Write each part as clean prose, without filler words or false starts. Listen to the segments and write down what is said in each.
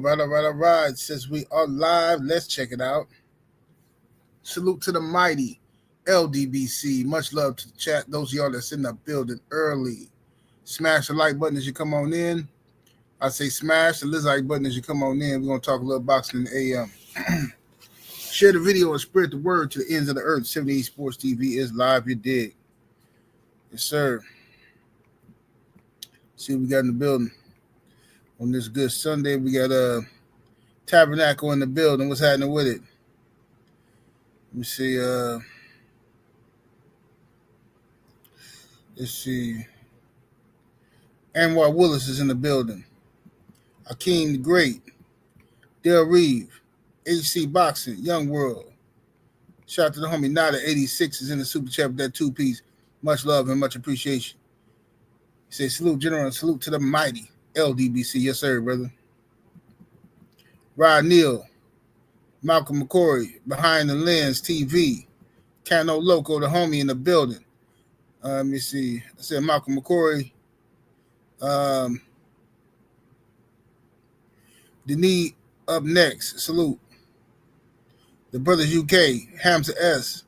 All right. Since we are live, let's check it out. Salute to the mighty LDBC. Much love to the chat. Those of y'all that's in the building early. Smash the like button as you come on in. I say smash the like button as you come on in. We're going to talk a little boxing in the AM. Share the video and spread the word to the ends of the earth. 78 Sports TV is live. You dig? Yes, sir. See what we got in the building. On this good Sunday, we got Tabernacle in the building. What's happening with it? Let me see. Let's see. Anwar Willis is in the building. Akeem the Great. Del Reeve. HC Boxing. Young World. Shout out to the homie Nada 86 is in the super chat with that two-piece. Much love and much appreciation. He says salute, General, and salute to the mighty LDBC. Yes, sir, brother. Rod Neal. Malcolm McCory. Behind the Lens TV. Cano Loco, the homie in the building. Let me see. I said Malcolm McCory. Denis up next. Salute. The Brothers UK. Hamza S.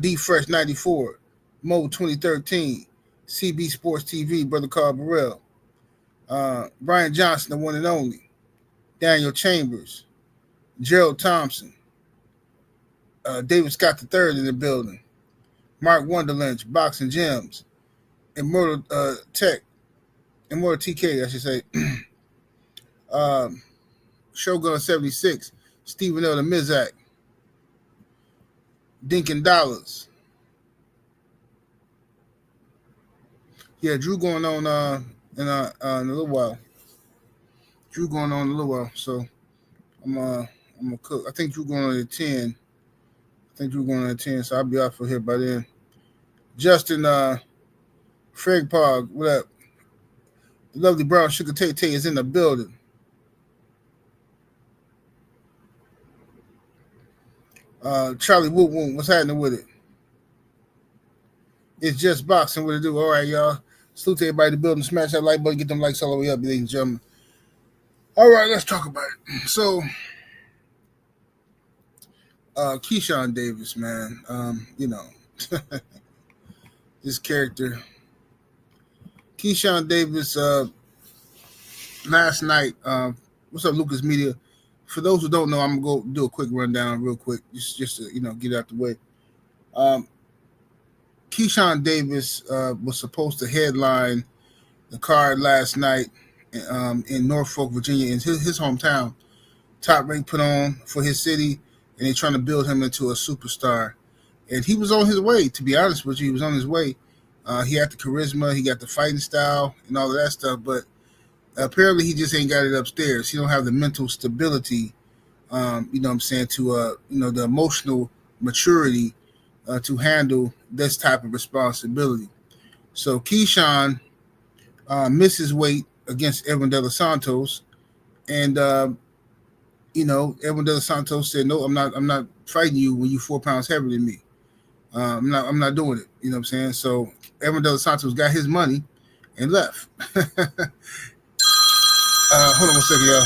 D Fresh 94. Mo 2013. CB Sports TV. Brother Carl Burrell. Brian Johnson, the one and only. Daniel Chambers. Gerald Thompson. David Scott III in the building. Mark Wonderlynch, Boxing Gems, Immortal TK, I should say. Shogun 76, Stephen L. the Mizak, Dinkin Dollars. Yeah, Drew going on in a little while. So I'm gonna cook. I think Drew going on at 10. So I'll be out for here by then. Justin Fregpog, what up? The lovely brown sugar Tay is in the building. Charlie Woon, what's happening with it? It's just boxing. What to do? All right, y'all. Salute to everybody in the building. Smash that like button. Get them likes all the way up, ladies and gentlemen. All right, let's talk about it. So, Keyshawn Davis, man. This character. Keyshawn Davis, last night, what's up, Lucas Media? For those who don't know, I'm going to go do a quick rundown real quick, just to, get out the way. Keyshawn Davis was supposed to headline the card last night in Norfolk, Virginia, in his hometown. Top Rank put on for his city, and they're trying to build him into a superstar. And he was on his way, to be honest with you. He was on his way. He had the charisma, he got the fighting style, and all of that stuff. But apparently, he just ain't got it upstairs. He don't have the mental stability, to the emotional maturity to handle this type of responsibility. So Keyshawn misses weight against Edwin De Los Santos, and Edwin De Los Santos said, "No, I'm not fighting you when you're 4 pounds heavier than me. I'm not doing it." You know what I'm saying? So Edwin De Los Santos got his money and left. Hold on one second, y'all.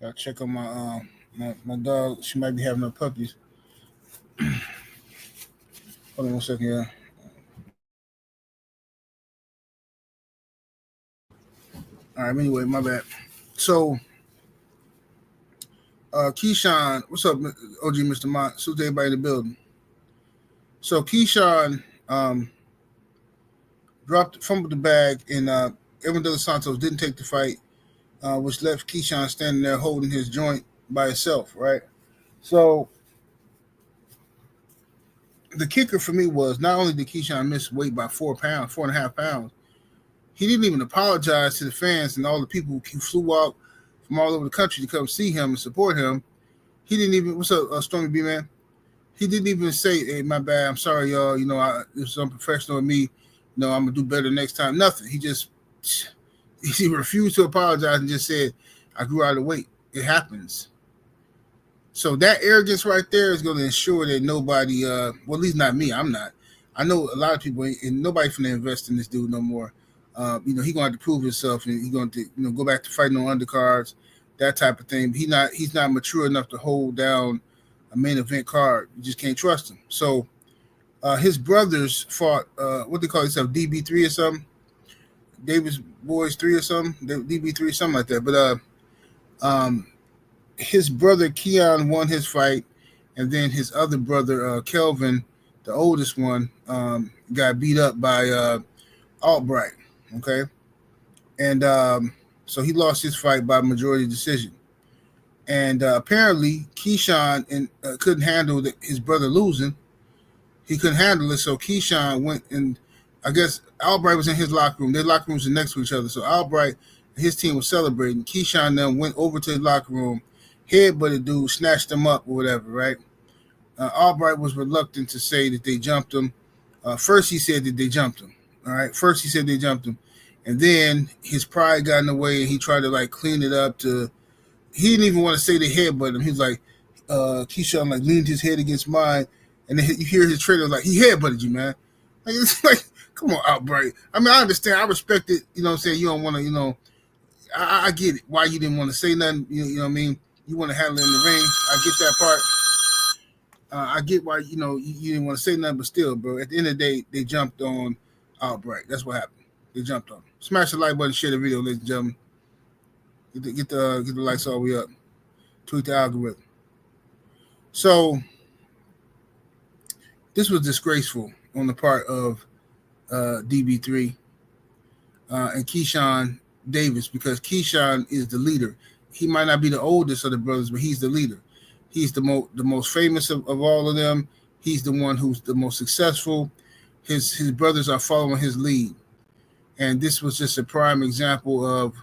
I'll check on my dog. She might be having her puppies. Hold on one second, yeah. All right, anyway, my bad. So, Keyshawn, what's up, OG Mr. Mont? Salute to everybody in the building. So, Keyshawn fumbled the bag, and Edwin De Los Santos didn't take the fight, which left Keyshawn standing there holding his joint by himself, right? So, the kicker for me was not only did Keyshawn miss weight by 4 pounds, 4.5 pounds, he didn't even apologize to the fans and all the people who flew out from all over the country to come see him and support him. He didn't even, what's up, Stormy B, man? He didn't even say, hey, my bad, I'm sorry, y'all. You know, it was unprofessional of me. You know, I'm going to do better next time. Nothing. He refused to apologize and just said, I grew out of weight. It happens. So that arrogance right there is going to ensure that nobody, well, at least not me. I'm not. I know a lot of people, and nobody finna invest in this dude no more. You know, he's going to have to prove himself, and he's going to, you know, go back to fighting on undercards, that type of thing. But he's not mature enough to hold down a main event card. You just can't trust him. So his brothers fought, what they call themselves, DB3 or something, Davis Boys 3 or something, DB3, something like that. But his brother Keon won his fight, and then his other brother Kelvin, the oldest one, got beat up by Albright. Okay, and so he lost his fight by majority decision. And apparently Keyshawn couldn't handle his brother losing. He couldn't handle it, so Keyshawn went, and I guess Albright was in his locker room. Their locker rooms are next to each other. So Albright and his team was celebrating. Keyshawn then went over to the locker room, headbutted dude, snatched him up or whatever, right? Albright was reluctant to say that they jumped him. First he said that they jumped him. All right. First he said they jumped him. And then his pride got in the way, and he tried to like clean it up he didn't even want to say they headbutted him. He was like, Keyshawn like leaned his head against mine, and then you hear his trainer like, he headbutted you, man. Like, it's like, come on, Albright. I mean, I understand. I respect it. You know what I'm saying? You don't want to, you know, I get it. Why you didn't want to say nothing. You know what I mean? You want to handle it in the ring. I get that part. I get why, you know, you didn't want to say nothing, but still, bro, at the end of the day, they jumped on Albright. That's what happened. They jumped on him. Smash the like button, share the video, ladies and gentlemen. Get the likes all the way up. Tweet the algorithm. So this was disgraceful on the part of DB3 and Keyshawn Davis, because Keyshawn is the leader. He might not be the oldest of the brothers, but he's the leader. He's the most famous of all of them. He's the one who's the most successful. His brothers are following his lead. And this was just a prime example of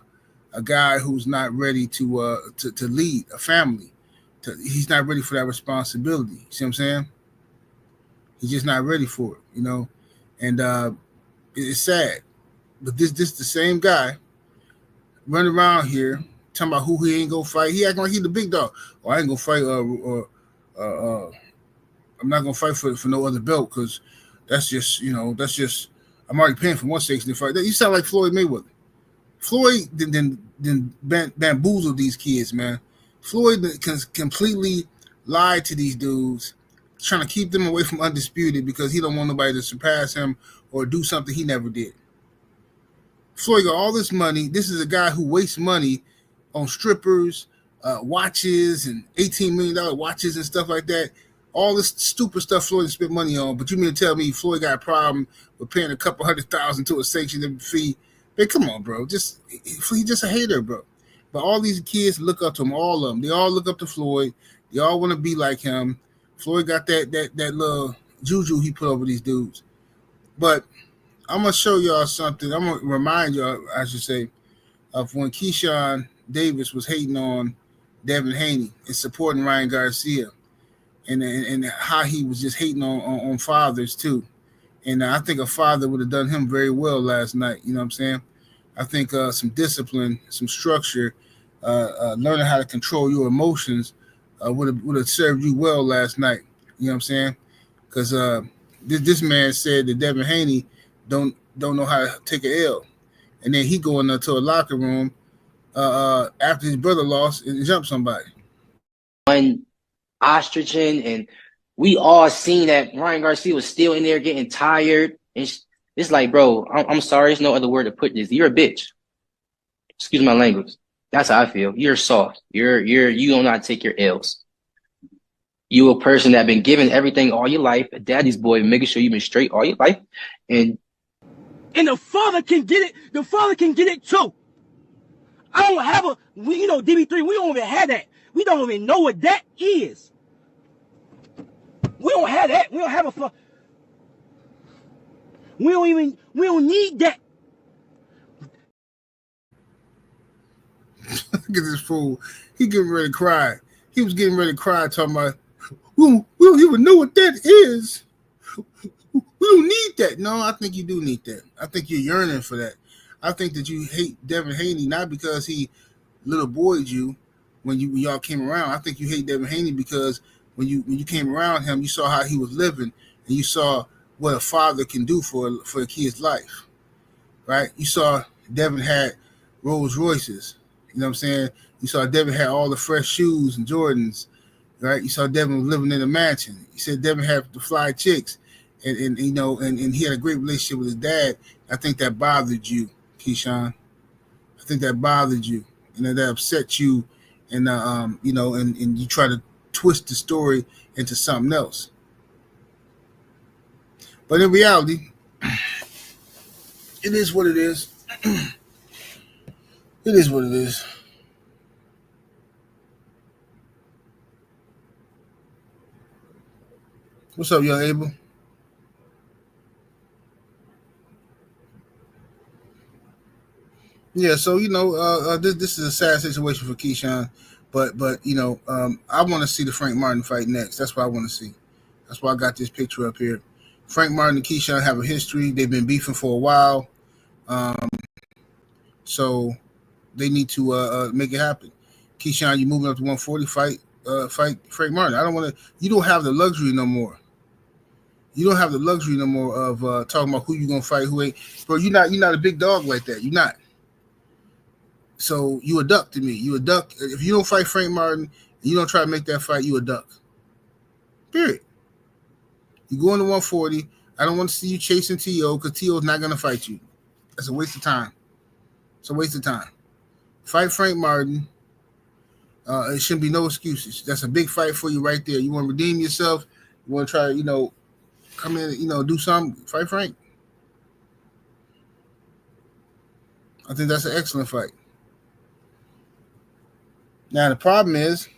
a guy who's not ready to lead a family. He's not ready for that responsibility. You see what I'm saying? He's just not ready for it, you know? And it's sad. But this the same guy running around here talking about who he ain't gonna fight. He acting like he's the big dog. Oh, I ain't gonna fight. I'm not gonna fight for no other belt, because that's just, you know, I'm already paying for one section to fight. You sound like Floyd Mayweather. Floyd then bamboozled these kids, man. Floyd completely lied to these dudes, trying to keep them away from Undisputed because he don't want nobody to surpass him or do something he never did. Floyd got all this money. This is a guy who wastes money on strippers, watches, and $18 million watches and stuff like that. All this stupid stuff Floyd spent money on. But you mean to tell me Floyd got a problem with paying a couple $100,000 to a sanction fee? Man, come on, bro. He's just a hater, bro. But all these kids look up to him, all of them. They all look up to Floyd. They all want to be like him. Floyd got that little juju he put over these dudes. But I'm going to show y'all something. I'm going to remind y'all, I should say, of when Keyshawn Davis was hating on Devin Haney and supporting Ryan Garcia, and how he was just hating on fathers too. And I think a father would have done him very well last night. You know what I'm saying? I think some discipline, some structure, learning how to control your emotions would have served you well last night. You know what I'm saying? Because this man said that Devin Haney don't know how to take an L, and then he going into a locker room after his brother lost and jumped somebody. One ostriching, and we all seen that Ryan Garcia was still in there getting tired. And it's like, bro, I'm sorry, there's no other word to put this. You're a bitch. Excuse my language. That's how I feel. You're soft. You don't know how to take your L's. You a person that been given everything all your life, a daddy's boy, making sure you've been straight all your life, and the father can get it. The father can get it too. I don't have DB3. We don't even have that. We don't even know what that is. We don't have that. We don't have a fuck. We don't need that. Look at this fool. He getting ready to cry. He was getting ready to cry, talking about, we don't even know what that is. We don't need that. No, I think you do need that. I think you're yearning for that. I think that you hate Devin Haney not because he little boyed you when y'all came around. I think you hate Devin Haney because when you came around him, you saw how he was living and you saw what a father can do for a kid's life, right? You saw Devin had Rolls Royces. You know what I'm saying? You saw Devin had all the fresh shoes and Jordans, right? You saw Devin was living in a mansion. You said Devin had the fly chicks, and you know, and he had a great relationship with his dad. I think that bothered you, Keyshawn. I think that bothered you, and that upset you, and you know, and you try to twist the story into something else. But in reality, it is what it is. It is what it is. What's up, young Abel? Yeah, so you know, this is a sad situation for Keyshawn, but you know, I want to see the Frank Martin fight next. That's what I want to see. That's why I got this picture up here. Frank Martin and Keyshawn have a history. They've been beefing for a while, so they need to make it happen. Keyshawn, you moving up to 140? Fight Frank Martin. I don't want to. You don't have the luxury no more. You don't have the luxury no more of talking about who you gonna fight, who ain't. Bro, you're not a big dog like that. You're not. So you a duck to me. You a duck. If you don't fight Frank Martin, and you don't try to make that fight, you a duck. Period. You go into 140. I don't want to see you chasing T.O. because T.O. is not going to fight you. That's a waste of time. It's a waste of time. Fight Frank Martin. It shouldn't be no excuses. That's a big fight for you right there. You want to redeem yourself. You want to try to, you know, come in, you know, do something. Fight Frank. I think that's an excellent fight. Now, the problem is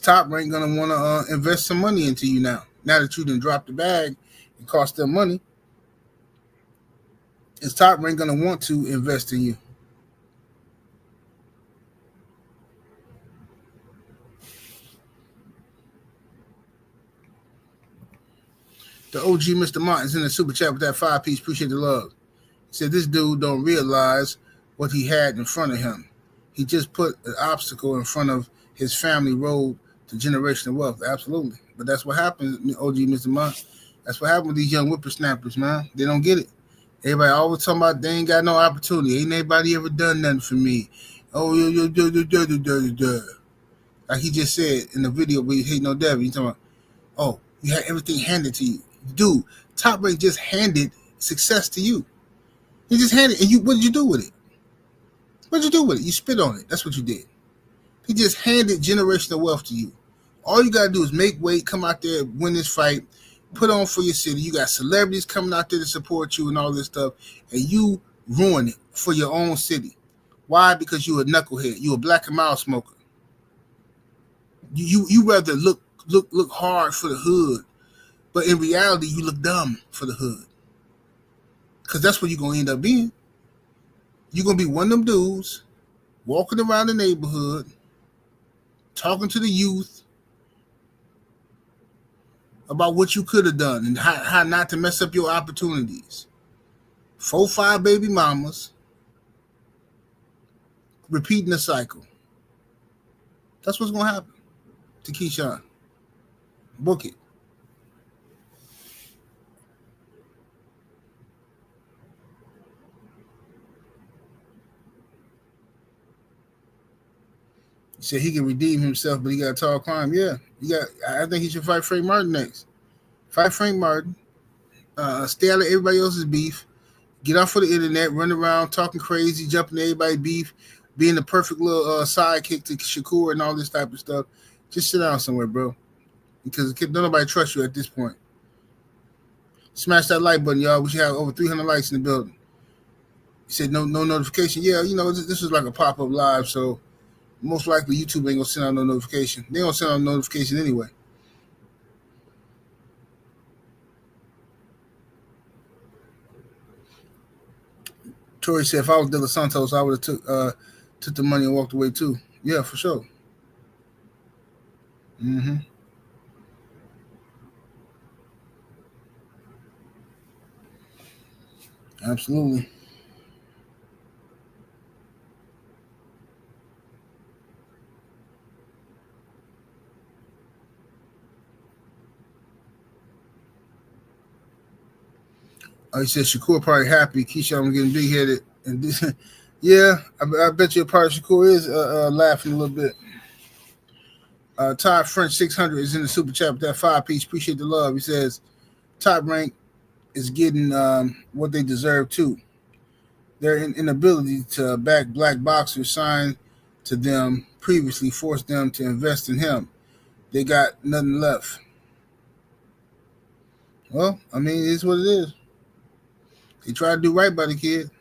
Top Rank going to want to invest some money into you now. Now that you done dropped the bag and cost them money, is Top Rank going to want to invest in you? The OG Mr. Martin's in the super chat with that 5-piece. Appreciate the love. He said this dude don't realize what he had in front of him. He just put an obstacle in front of his family road to generational wealth. Absolutely. But that's what happens, OG Mr. Martin. That's what happens with these young whippersnappers, man. They don't get it. Everybody always talking about they ain't got no opportunity. Ain't anybody ever done nothing for me. Oh, like he just said in the video where he hating on Devin. He talking about, oh, you had everything handed to you. Dude, Top Rank just handed success to you. He just handed, and you. What did you do with it? What did you do with it? You spit on it. That's what you did. He just handed generational wealth to you. All you got to do is make weight, come out there, win this fight, put on for your city. You got celebrities coming out there to support you and all this stuff, and you ruin it for your own city. Why? Because you a knucklehead. You a black and mild smoker. You rather look hard for the hood, but in reality, you look dumb for the hood. Because that's what you're going to end up being. You're going to be one of them dudes walking around the neighborhood, talking to the youth about what you could have done and how not to mess up your opportunities. 4, 5 baby mamas, repeating the cycle. That's what's going to happen to Keyshawn. Book it. He said he can redeem himself, but he got a tall climb. Yeah, I think he should fight Frank Martin next. Fight Frank Martin. Stay out of everybody else's beef. Get off of the internet, run around talking crazy, jumping to everybody's beef, being the perfect little sidekick to Shakur and all this type of stuff. Just sit down somewhere, bro, because don't nobody trust you at this point. Smash that like button, y'all. We should have over 300 likes in the building. He said no notification. Yeah, you know, this is like a pop-up live, so most likely YouTube ain't gonna send out no notification. They don't send out a notification anyway. Tori said, if I was De Los Santos, I would have took the money and walked away too. Yeah, for sure. Mm-hmm. Absolutely. He said Shakur probably happy. Keyshawn was getting big headed, and yeah, I bet you a part of Shakur is laughing a little bit. Todd French 600 is in the super chat with that 5-piece. Appreciate the love. He says Top Rank is getting what they deserve too. Their inability to back black boxers signed to them previously forced them to invest in him. They got nothing left. Well, I mean, it is what it is. He tried to do right by the kid.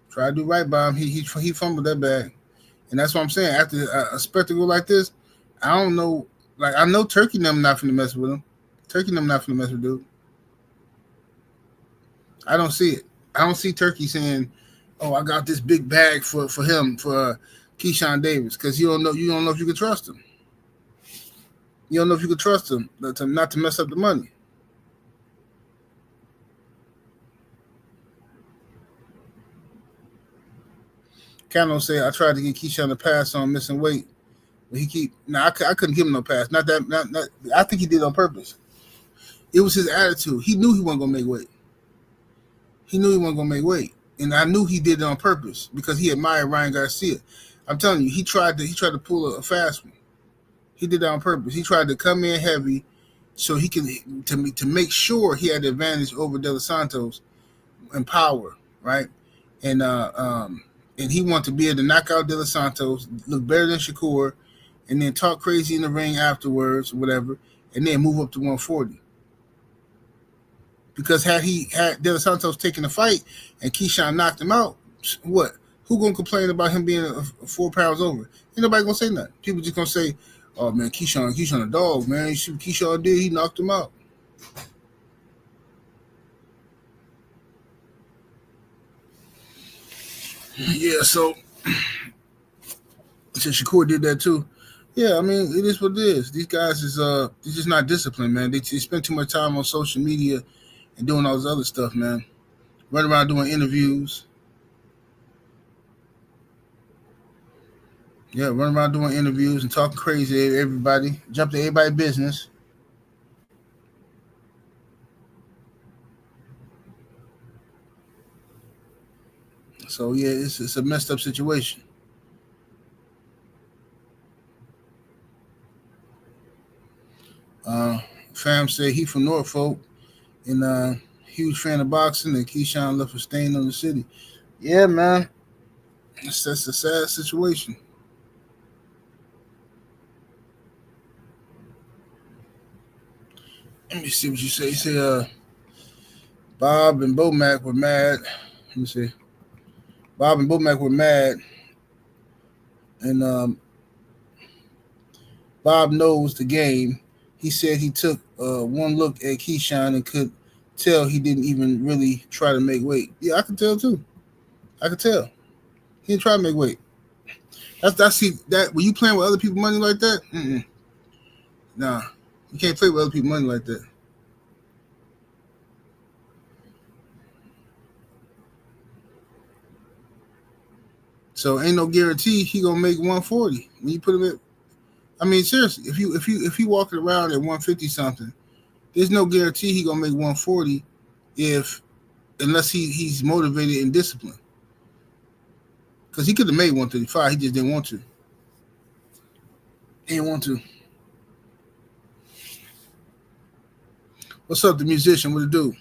Tried to do right by him. He fumbled that bag. And that's what I'm saying. After a spectacle like this, I don't know. Like, I know Turkey them not finna mess with him. Turkey them not finna mess with dude. I don't see it. I don't see Turkey saying, "Oh, I got this big bag for him for Keyshawn Davis," because you don't know if you can trust him. You don't know if you can trust him not to mess up the money. Cano said, "I tried to get Keyshawn to pass on missing weight, but he keep. I couldn't give him no pass. Not that. Not. I think he did it on purpose. It was his attitude. He knew he wasn't gonna make weight. He knew he wasn't gonna make weight, and I knew he did it on purpose because he admired Ryan Garcia. I'm telling you, he tried to pull a fast one. He did that on purpose. He tried to come in heavy so he can to make sure he had the advantage over De Los Santos and power, right? And he wanted to be able to knock out De Los Santos, look better than Shakur, and then talk crazy in the ring afterwards, or whatever, and then move up to 140. Because had De Los Santos taken the fight and Keyshawn knocked him out, what? Who gonna complain about him being 4 pounds over? Ain't nobody gonna say nothing. People just gonna say, "Oh man, Keyshawn a dog, man. You see what Keyshawn did? He knocked him out." Yeah, so Shakur did that too. Yeah, I mean, it is what it is. These guys is they're just not disciplined, man. They spend too much time on social media and doing all this other stuff, man. Running around doing interviews. Yeah, running around doing interviews and talking crazy to everybody. Jump to everybody's business. So yeah, it's a messed up situation. Fam said he from Norfolk and huge fan of boxing, and Keyshawn left for staying on the city. Yeah, man. That's a sad situation. Let me see what you say. You say Bob and Bomac were mad. Let me see. Bob and Bomac were mad, and Bob knows the game. He said he took one look at Keyshawn and could tell he didn't even really try to make weight. Yeah, I can tell too. I could tell. He didn't try to make weight. See that when you playing with other people's money like that, nah, you can't play with other people's money like that. So ain't no guarantee he gonna make 140 when you put him at. I mean, seriously, if he walking around at 150 something, there's no guarantee he gonna make 140 unless he's motivated and disciplined. Because he could have made 135, he just didn't want to. He didn't want to. What's up, the musician? What it do?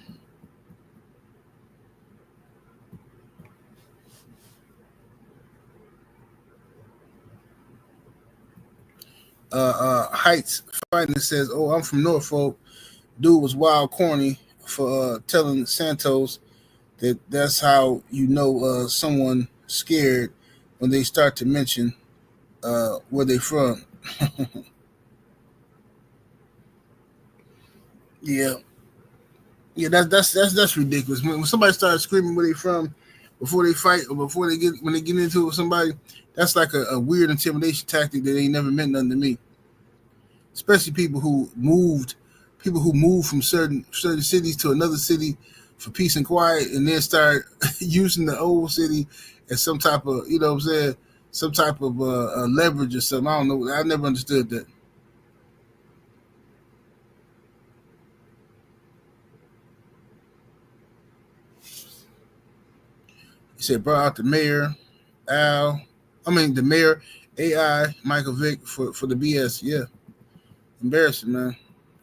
Heights Fighting says, "Oh, I'm from Norfolk. Dude was wild corny for telling Santos that's how you know someone scared when they start to mention where they from." Yeah. Yeah, that's ridiculous. When somebody starts screaming where they from before they fight or before they get when they get into it with somebody, that's like a weird intimidation tactic that ain't never meant nothing to me. Especially people who moved from certain cities to another city for peace and quiet, and then start using the old city as some type of, you know what I'm saying, some type of leverage or something. I don't know. I never understood that. He said, brought out the mayor, the mayor, AI, Michael Vick for the BS. Yeah, embarrassing, man,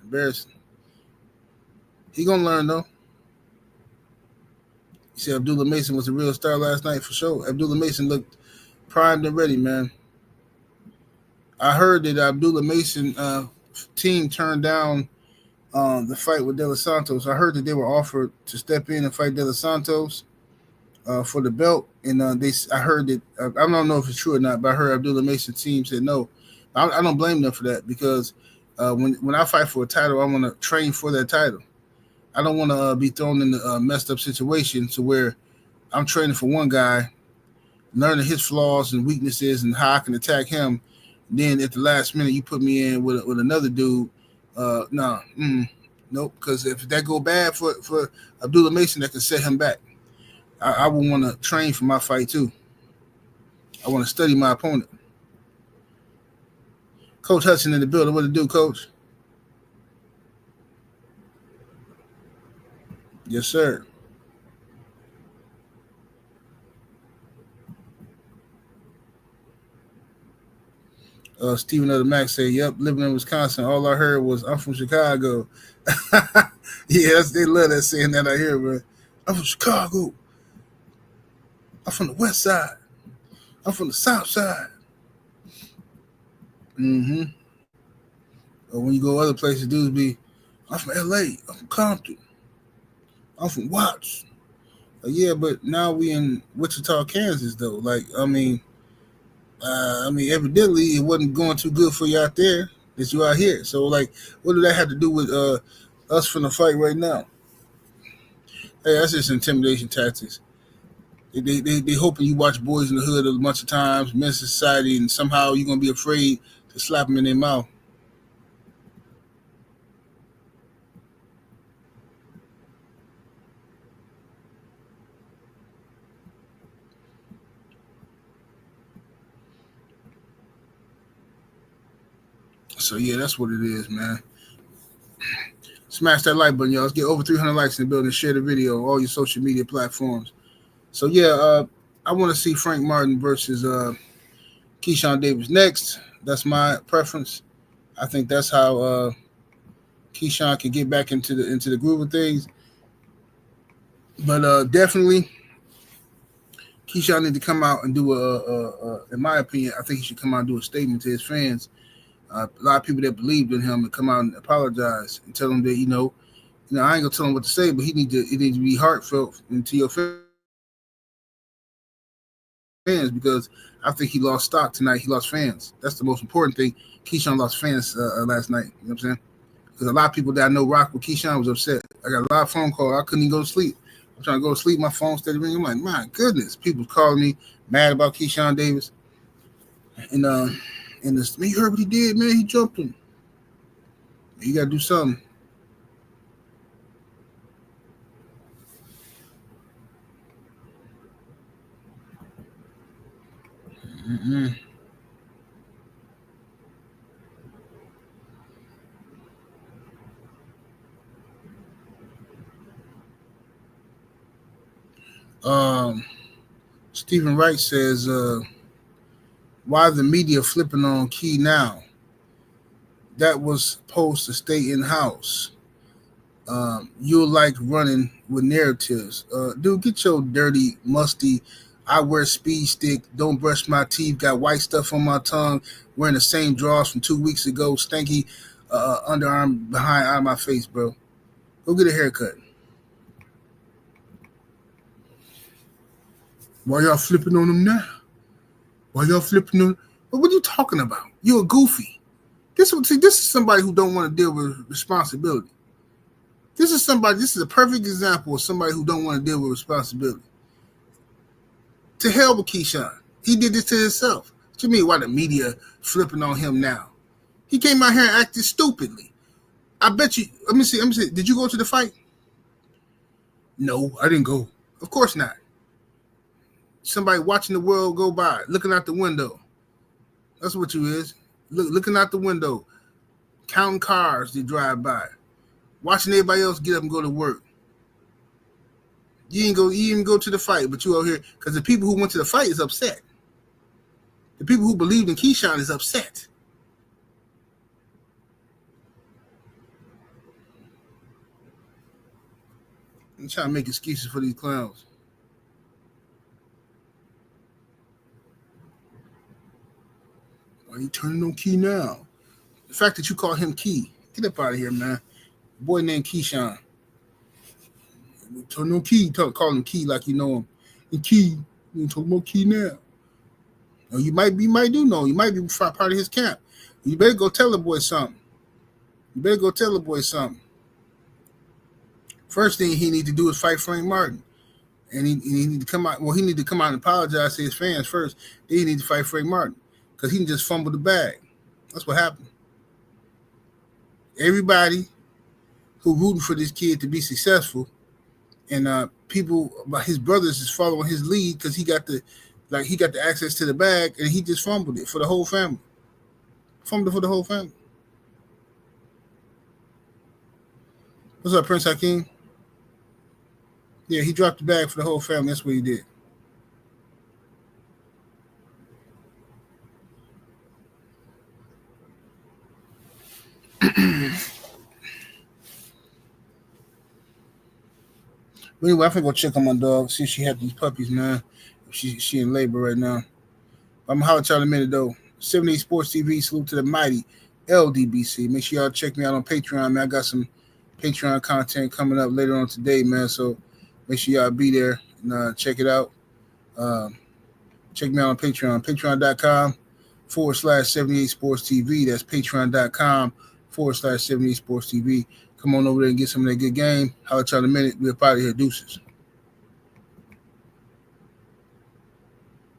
embarrassing. He gonna learn though. He said Abdullah Mason was a real star last night for sure. Abdullah Mason looked primed and ready, man. I heard that Abdullah Mason team turned down the fight with De Los Santos. I heard that they were offered to step in and fight De Los Santos for the belt, and I heard that I don't know if it's true or not, but I heard Abdullah Mason's team said no. I don't blame them for that because when I fight for a title, I want to train for that title. I don't want to be thrown in a messed up situation to where I'm training for one guy, learning his flaws and weaknesses and how I can attack him. Then at the last minute, you put me in with another dude. Nope. Because if that go bad for Abdullah Mason, that can set him back. I would want to train for my fight too. I want to study my opponent. Coach Hudson in the building. What to do, Coach? Yes, sir. Stephen of the Max said, yep, living in Wisconsin. All I heard was, I'm from Chicago. Yeah, they love that saying that I hear, bro. I'm from Chicago. I'm from the west side. I'm from the south side. Mm-hmm. Or when you go other places, dudes be, I'm from LA. I'm from Compton. I'm from Watts. Yeah, but now we in Wichita, Kansas, though. Like, evidently it wasn't going too good for you out there that you out here. So, like, what do that have to do with us from the fight right now? Hey, that's just intimidation tactics. They hoping you watch Boys in the Hood a bunch of times, Men's Society, and somehow you're gonna be afraid to slap them in their mouth. So yeah, that's what it is, man. Smash that like button, y'all. Let's get over 300 likes in the building. Share the video on all your social media platforms. So yeah, I want to see Frank Martin versus Keyshawn Davis next. That's my preference. I think that's how Keyshawn can get back into the groove of things. But definitely, Keyshawn need to come out and do in my opinion, I think he should come out and do a statement to his fans. A lot of people that believed in him and come out and apologize and tell him that, I ain't gonna tell him what to say, but it needs to be heartfelt into your fans, because I think he lost stock tonight. He lost fans. That's the most important thing. Keyshawn lost fans last night. You know what I'm saying? Because a lot of people that I know rock with Keyshawn was upset. I got a lot of phone calls. I couldn't even go to sleep. I'm trying to go to sleep. My phone started ringing. I'm like, my goodness. People calling me mad about Keyshawn Davis. And this, man, you heard what he did, man. He jumped him. You got to do something. Mm-mm. Stephen Wright says, why the media flipping on Key now? That was supposed to stay in-house. You'll like running with narratives. Dude, get your dirty, musty, I wear speed stick, don't brush my teeth, got white stuff on my tongue, wearing the same drawers from 2 weeks ago, stanky underarm behind out of my face, bro. Go get a haircut. Why y'all flipping on them now? Why y'all flipping on? What are you talking about? You're a goofy. This is somebody who don't want to deal with responsibility. This is a perfect example of somebody who don't want to deal with responsibility. To hell with Keyshawn. He did this to himself. To me, why the media flipping on him now? He came out here and acted stupidly. I bet you, let me see, did you go to the fight? No, I didn't go. Of course not. Somebody watching the world go by, looking out the window. That's what you is. Looking out the window, counting cars that drive by, watching everybody else get up and go to work. You didn't go to the fight, but you out here because the people who went to the fight is upset. The people who believed in Keyshawn is upset. I'm trying to make excuses for these clowns. Why are you turning on Key now? The fact that you call him Key, get up out of here, man. A boy named Keyshawn. Turn on Key, call him Key like you know him. And Key, you talking about Key now? Or you might do know. You might be part of his camp. You better go tell the boy something. First thing he need to do is fight Frank Martin. And he need to come out. Well, he need to come out and apologize to his fans first. Then he need to fight Frank Martin. Because he just fumbled the bag. That's what happened. Everybody who rooting for this kid to be successful, and people, his brothers is following his lead because he got the access to the bag, and he just fumbled it for the whole family. What's up, Prince Hakeem? Yeah, he dropped the bag for the whole family. That's what he did. But anyway, I'm gonna go check on my dog, see if she had these puppies, man. She in labor right now. I'm gonna holler at y'all in a minute though. 78 Sports TV, salute to the mighty LDBC. Make sure y'all check me out on Patreon, man. I got some Patreon content coming up later on today, man. So make sure y'all be there and check it out. Check me out on Patreon, patreon.com/78 Sports TV. That's patreon.com/78 Sports TV. Come on over there and get some of that good game. Holler at y'all in a minute. We're out of here. Deuces.